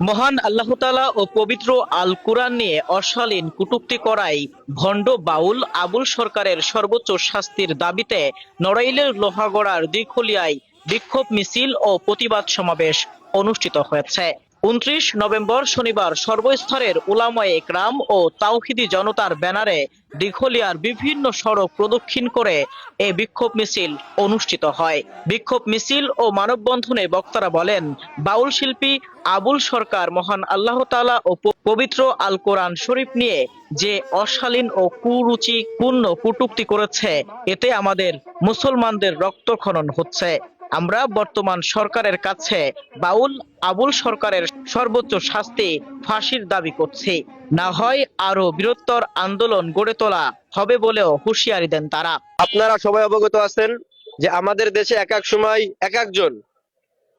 মহান আল্লাহ তাআলা ও পবিত্র আল কুরআন নিয়ে অশালীন কটূক্তি করায় ভণ্ড বাউল আবুল সরকারের সর্বোচ্চ শাস্তির দাবিতে নড়াইলের লোহাগড়ার দিঘলিয়ায় বিক্ষোভ মিছিল ও প্রতিবাদ সমাবেশ অনুষ্ঠিত হয়েছে। ২৯ নভেম্বর শনিবার সর্বস্তরের উলামায়ে কেরাম ও তাওহিদি জনতার ব্যানারে দিঘলিয়ার বিভিন্ন সড়ক প্রদক্ষিণ করে এ বিক্ষোভ মিছিল অনুষ্ঠিত হয়। বিক্ষোভ মিছিল ও মানববন্ধনে বক্তারা বলেন, বাউল শিল্পী আবুল সরকার মহান আল্লাহ তাআলা ও পবিত্র আল কোরআন শরীফ নিয়ে যে অশালীন ও কুরুচিপূর্ণ কটূক্তি করেছে, এতে আমাদের মুসলমানদের রক্তক্ষরণ হচ্ছে। আমরা বর্তমান সরকারের কাছে বাউল আবুল সরকারের সর্বোচ্চ শাস্তি ফাঁসির দাবি করছি, না হয় আরো বৃহত্তর আন্দোলন গড়ে তোলা হবে বলেও হুঁশিয়ারি দেন তারা। আপনারা সবাই অবগত আছেন যে আমাদের দেশে এক এক সময় এক একজন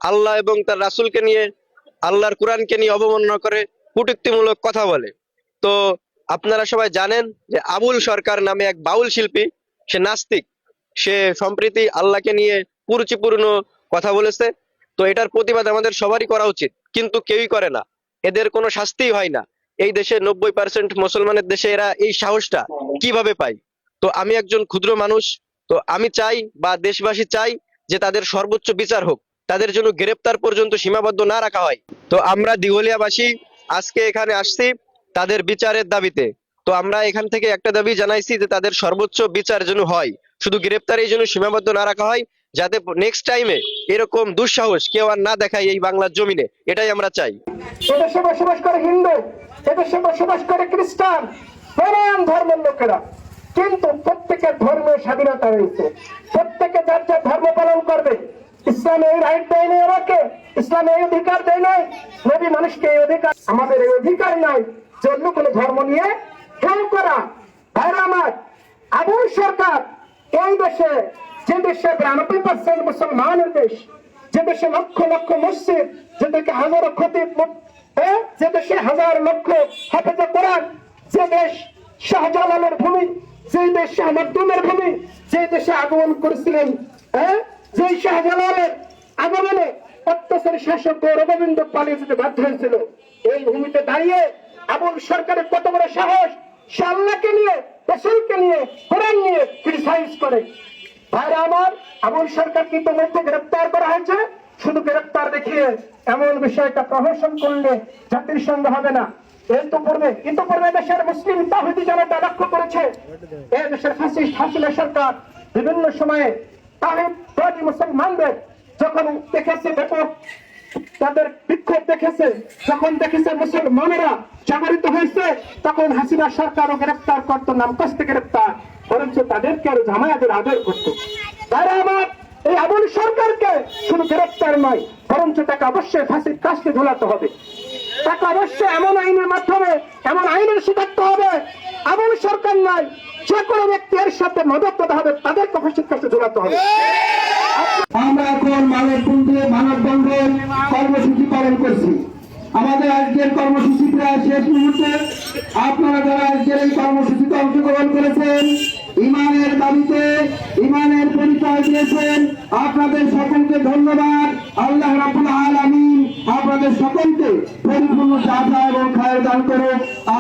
আল্লাহ এবং তার রাসূলকে নিয়ে, আল্লাহর কোরআনকে নিয়ে অবমাননা করে, কটূক্তিমূলক কথা বলে। তো আপনারা সবাই জানেন যে আবুল সরকার নামে এক বাউল শিল্পী, সে নাস্তিক, সে সম্প্রতি আল্লাহকে নিয়ে কুরুচিপূর্ণ কথা বলেছে। তো এটার প্রতিবাদ আমাদের সবারই করা উচিত, কিন্তু কেউই করে না, এদের কোনো শাস্তিই হয় না। এই দেশে 90% মুসলমানের দেশে এরা এই সাহসটা কিভাবে পায়? তো আমি একজন ক্ষুদ্র মানুষ, তো আমি চাই বা দেশবাসী চাই যে তাদের সর্বোচ্চ বিচার হোক, তাদের জন্য গ্রেপ্তার পর্যন্ত সীমাবদ্ধ না রাখা হয়। তো আমরা দিঘলিয়াবাসী আজকে এখানে আসছি তাদের বিচারের দাবিতে। তো আমরা এখান থেকে একটা দাবি জানাইছি যে তাদের সর্বোচ্চ বিচার যেন হয়, শুধু গ্রেপ্তারের জন্য সীমাবদ্ধ না রাখা হয়, যাতে নেক্সট টাইমে এরকম দুঃসাহস কেউ আর না দেখায় এই বাংলার জমিনে, এটাই আমরা চাই। এদেশে বসবাস করে হিন্দু, এদেশে বসবাস করে খ্রিস্টান, নানান ধর্মের লোকেরা, কিন্তু প্রত্যেকের ধর্মের স্বাধীনতা রয়েছে, প্রত্যেকে যার যার ধর্ম পালন করবে। ইসলাম এই রাইট দেয় নাই আমাকে, ইসলাম এই অধিকার দেয় নাই, নবী মানুষকে এই অধিকার, আমাদের এই অধিকার নাই যে অন্য কোনো ধর্ম নিয়ে হেয় করা। ভাইরা আমার, আবুল সরকার এই দেশে, যে দেশে 92% মুসলমানের দেশ, যে দেশে লক্ষ লক্ষ মসজিদ, যে দেশে হাজারো খতিব, যে দেশে হাজার লক্ষ হাফেজে কোরআন, যে দেশ শাহজালালের ভূমি, যে দেশ শাহ মখদুমের ভূমি, যে দেশে আগমন করেছিলেন, যে শাহজালালের আগমনে অত্যাচারী শাসক গৌরগোবিন্দ পালিয়ে যেতে বাধ্য হয়েছিল, এই ভূমিতে দাঁড়িয়ে আবুল সরকারের কত বড় সাহস, সে আল্লাহকে নিয়ে, রাসূলকে নিয়ে, কোরআন নিয়ে ক্রিটিসাইজ করে। ভাইরা আমার, আবুল সরকারকে ইতিমধ্যে গ্রেপ্তার করা হয়েছে। শুধু গ্রেপ্তার দেখিয়ে এমন বিষয়টা প্রহসন করলে জাতির সঙ্গে হবে না। ইতিপূর্বে দেশের মুসলিম তাওহীদি জনতা লক্ষ্য করেছে, এই দেশের ফ্যাসিস্ট হাসিনা সরকার বিভিন্ন সময়ে তাওহীদবাদী মুসলমানদের যখন দেখেছে, ব্যাপক তাদের বিক্ষোভ দেখেছে, যখন দেখেছে মুসলমানেরা জাগরিত হয়েছে, তখন হাসিনা সরকারও গ্রেপ্তার করতো, নাম কষ্টে গ্রেপ্তার, বরঞ্চ তাদেরকে আরো জামায়াতের আদর করত। তারা আমার এই আবুল সরকারকে শুধু গ্রেপ্তার নয়, বরঞ্চ তাকে অবশ্যই ফাঁসির কাস্টে ঝোলাতে হবে। তাকে অবশ্যই এমন আইনের মাধ্যমে, এমন আইনের শিকারতে হবে, আবুল সরকার নয়, যে কোনো ব্যক্তি এর সাথে মদত হবে, তাদেরকে ফাঁসির কাস্টে ঝোলাতে হবে। আমরা এখন মানববন্ধন কর্মসূচি পালন করছি। আমাদের আজকের কর্মসূচি প্রায় শেষ মুহূর্তে। আপনারা যারা আজকের এই কর্মসূচিতে অংশগ্রহণ করেছেন, ইমানের দাবিতে ইমানের পরিচয় দিয়েছেন, আপনাদের সকলকে ধন্যবাদ। আল্লাহ রাব্বুল আলামিন আপনাদের সকলকে পরিপূর্ণ সাফা এবং খায়ের দান করুন,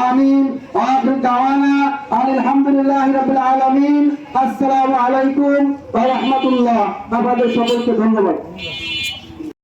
আমিন। আখির দাওয়ানা আলহামদুলিল্লাহি রাব্বিল আলামিন। আসসালামু আলাইকুম ওয়া রাহমাতুল্লাহ। আপনাদের সকলকে ধন্যবাদ।